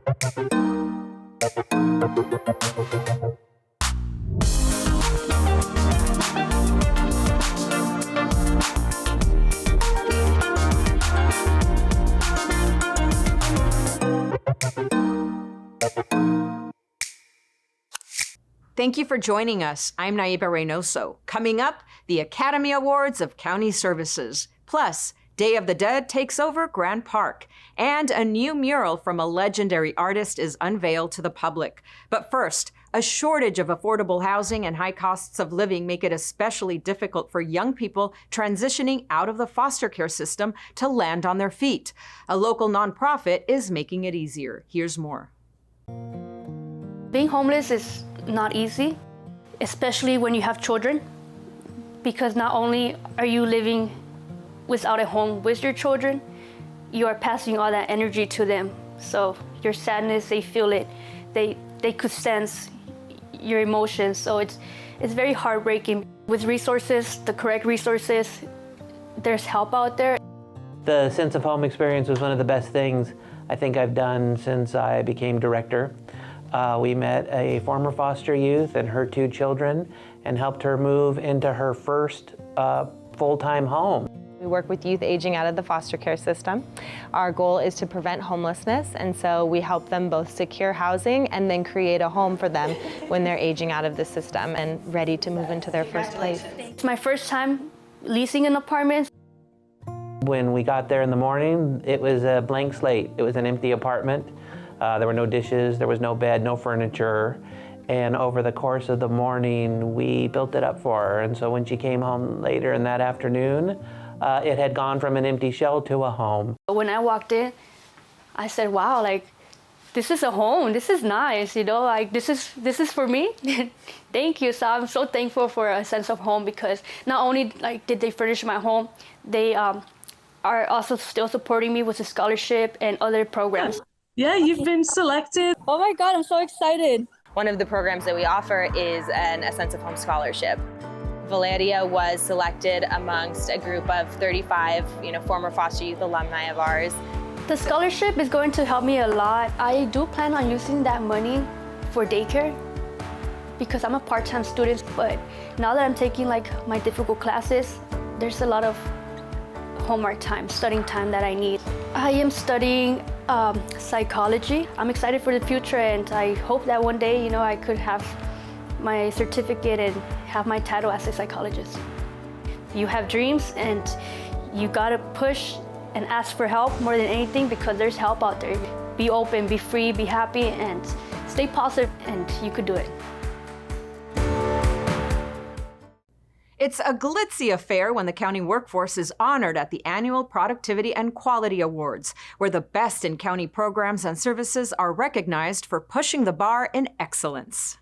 Thank you for joining us. I'm Naiba Reynoso. Coming up, the Academy Awards of County Services. Plus, Day of the Dead takes over Grand Park. And a new mural from a legendary artist is unveiled to the public. But first, a shortage of affordable housing and high costs of living make it especially difficult for young people transitioning out of the foster care system to land on their feet. A local nonprofit is making it easier. Here's more. Being homeless is not easy, especially when you have children, because not only are you living without a home with your children, you are passing all that energy to them. So your sadness, they feel it. They could sense your emotions. So it's very heartbreaking. With resources, the correct resources, there's help out there. The Sense of Home experience was one of the best things I think I've done since I became director. We met a former foster youth and her 2 children and helped her move into her first full-time home. We work with youth aging out of the foster care system. Our goal is to prevent homelessness, and so we help them both secure housing and then create a home for them when they're aging out of the system and ready to move into their first place. It's my first time leasing an apartment. When we got there in the morning, it was a blank slate. It was an empty apartment. There were no dishes, there was no bed, no furniture. And over the course of the morning, we built it up for her. And so when she came home later in that afternoon, it had gone from an empty shell to a home. When I walked in, I said, wow, like, this is a home, this is nice, you know, like, this is for me. Thank you. So I'm so thankful for a sense of home, because not only like did they furnish my home, they are also still supporting me with a scholarship and other programs. Yeah, you've been selected. Oh my God, I'm so excited. One of the programs that we offer is a Sense of Home scholarship. Valeria was selected amongst a group of 35, former foster youth alumni of ours. The scholarship is going to help me a lot. I do plan on using that money for daycare because I'm a part-time student, but now that I'm taking like my difficult classes, there's a lot of homework time, studying time that I need. I am studying psychology. I'm excited for the future, and I hope that one day, I could have my certificate and have my title as a psychologist. You have dreams, and you gotta push and ask for help more than anything, because there's help out there. Be open, be free, be happy, and stay positive, and you could do it. It's a glitzy affair when the county workforce is honored at the annual Productivity and Quality Awards, where the best in county programs and services are recognized for pushing the bar in excellence.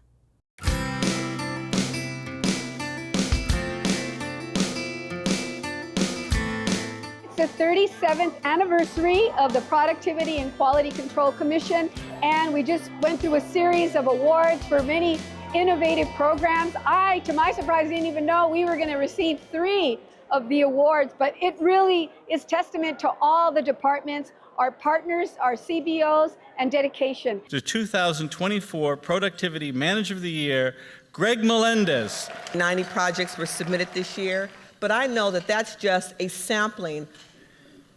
It's the 37th anniversary of the Productivity and Quality Control Commission, and we just went through a series of awards for many innovative programs. I, to my surprise, didn't even know we were going to receive 3 of the awards, but it really is testament to all the departments, our partners, our CBOs, and dedication. The 2024 Productivity Manager of the Year, Greg Melendez. 90 projects were submitted this year, but I know that that's just a sampling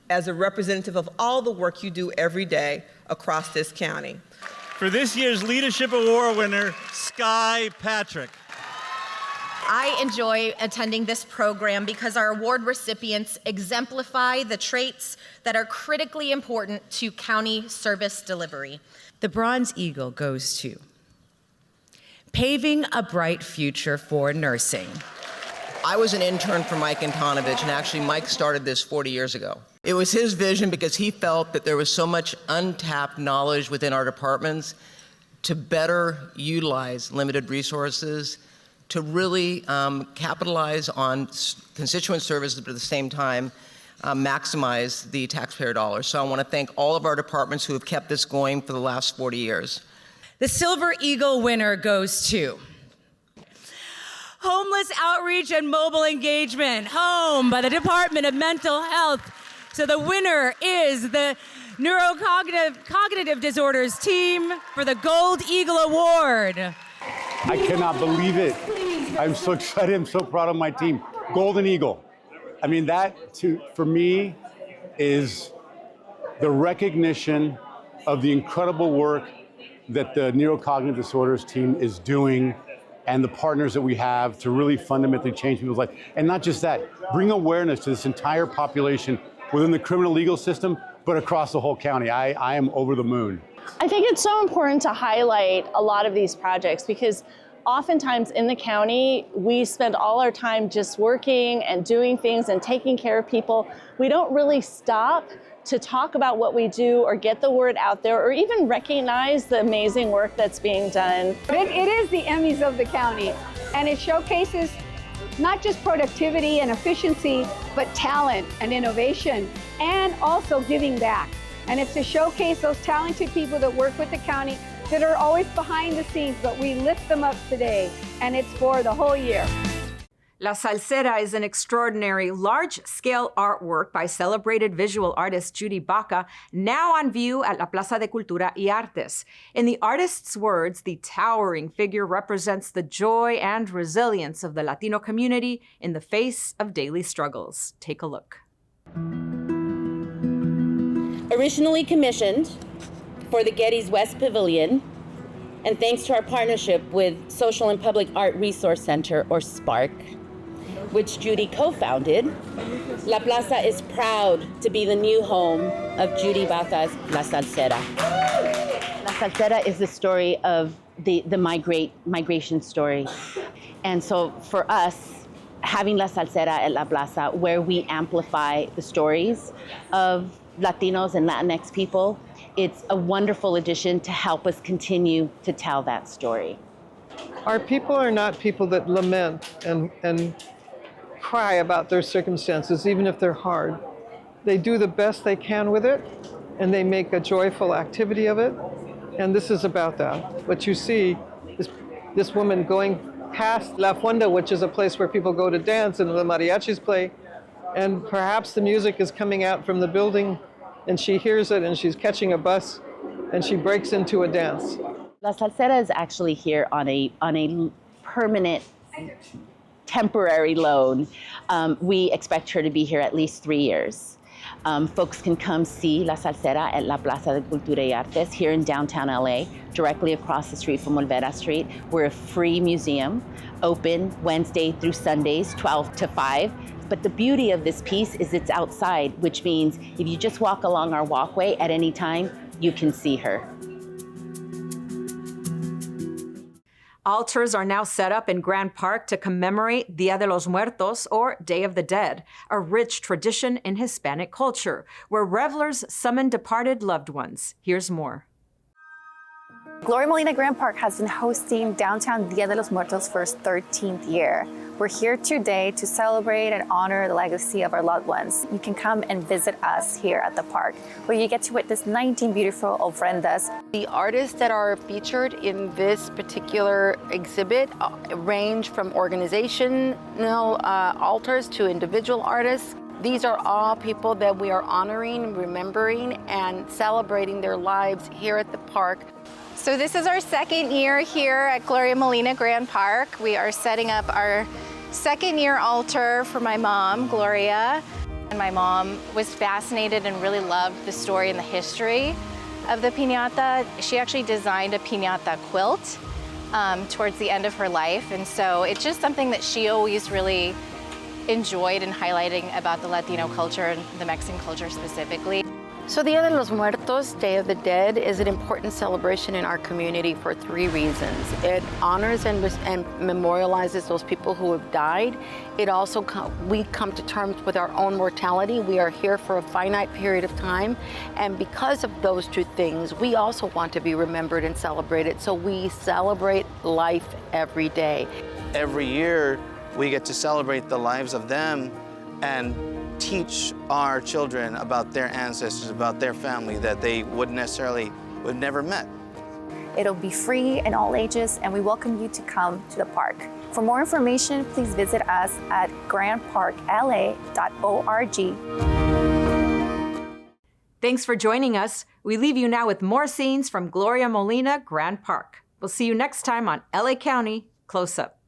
as a representative of all the work you do every day across this county. For this year's Leadership Award winner, Sky Patrick. I enjoy attending this program because our award recipients exemplify the traits that are critically important to county service delivery. The Bronze Eagle goes to Paving a Bright Future for Nursing. I was an intern for Mike Antonovich, and actually Mike started this 40 years ago. It was his vision because he felt that there was so much untapped knowledge within our departments to better utilize limited resources, to really capitalize on constituent services, but at the same time, maximize the taxpayer dollars. So I want to thank all of our departments who have kept this going for the last 40 years. The Silver Eagle winner goes to Homeless Outreach and Mobile Engagement, HOME, by the Department of Mental Health. So the winner is the Neurocognitive Disorders team for the Gold Eagle Award. I cannot believe it. I'm so excited. I'm so proud of my team. Golden Eagle. I mean, that for me is the recognition of the incredible work that the Neurocognitive Disorders team is doing and the partners that we have to really fundamentally change people's life. And not just that, bring awareness to this entire population within the criminal legal system, but across the whole county. I am over the moon. I think it's so important to highlight a lot of these projects because oftentimes in the county, we spend all our time just working and doing things and taking care of people. We don't really stop to talk about what we do or get the word out there or even recognize the amazing work that's being done. It is the Emmys of the county, and it showcases not just productivity and efficiency, but talent and innovation, and also giving back. And it's to showcase those talented people that work with the county that are always behind the scenes, but we lift them up today, and it's for the whole year. La Salsera is an extraordinary, large-scale artwork by celebrated visual artist Judy Baca, now on view at La Plaza de Cultura y Artes. In the artist's words, the towering figure represents the joy and resilience of the Latino community in the face of daily struggles. Take a look. Originally commissioned for the Getty's West Pavilion, and thanks to our partnership with Social and Public Art Resource Center, or SPARC, which Judy co-founded, La Plaza is proud to be the new home of Judy Baca's La Salsera. La Salsera is the story of the migration story. And so for us, having La Salsera at La Plaza, where we amplify the stories of Latinos and Latinx people, it's a wonderful addition to help us continue to tell that story. Our people are not people that lament and cry about their circumstances, even if they're hard. They do the best they can with it, and they make a joyful activity of it, and this is about that. What you see is this woman going past La Fonda, which is a place where people go to dance and the mariachis play, and perhaps the music is coming out from the building, and she hears it, and she's catching a bus, and she breaks into a dance. La Salsera is actually here on a permanent, temporary loan. We expect her to be here at least 3 years. Folks can come see La Salsera at La Plaza de Cultura y Artes here in downtown LA, directly across the street from Olvera Street. We're a free museum, open Wednesday through Sundays, 12 to 5. But the beauty of this piece is it's outside, which means if you just walk along our walkway at any time, you can see her. Altars are now set up in Grand Park to commemorate Dia de los Muertos, or Day of the Dead, a rich tradition in Hispanic culture, where revelers summon departed loved ones. Here's more. Gloria Molina Grand Park has been hosting downtown Dia de los Muertos for its 13th year. We're here today to celebrate and honor the legacy of our loved ones. You can come and visit us here at the park, where you get to witness 19 beautiful ofrendas. The artists that are featured in this particular exhibit range from organizational altars to individual artists. These are all people that we are honoring, remembering, and celebrating their lives here at the park. So this is our second year here at Gloria Molina Grand Park. We are setting up our second year altar for my mom, Gloria. And my mom was fascinated and really loved the story and the history of the piñata. She actually designed a piñata quilt towards the end of her life. And so it's just something that she always really enjoyed and highlighting about the Latino culture and the Mexican culture specifically. So Dia de los Muertos, Day of the Dead, is an important celebration in our community for 3 reasons. It honors and memorializes those people who have died. It also, we come to terms with our own mortality. We are here for a finite period of time. And because of those 2 things, we also want to be remembered and celebrated. So we celebrate life every day. Every year, we get to celebrate the lives of them and teach our children about their ancestors, about their family that they would never met. It'll be free in all ages, and we welcome you to come to the park. For more information, please visit us at grandparkla.org. Thanks for joining us. We leave you now with more scenes from Gloria Molina Grand Park. We'll see you next time on LA County Close Up.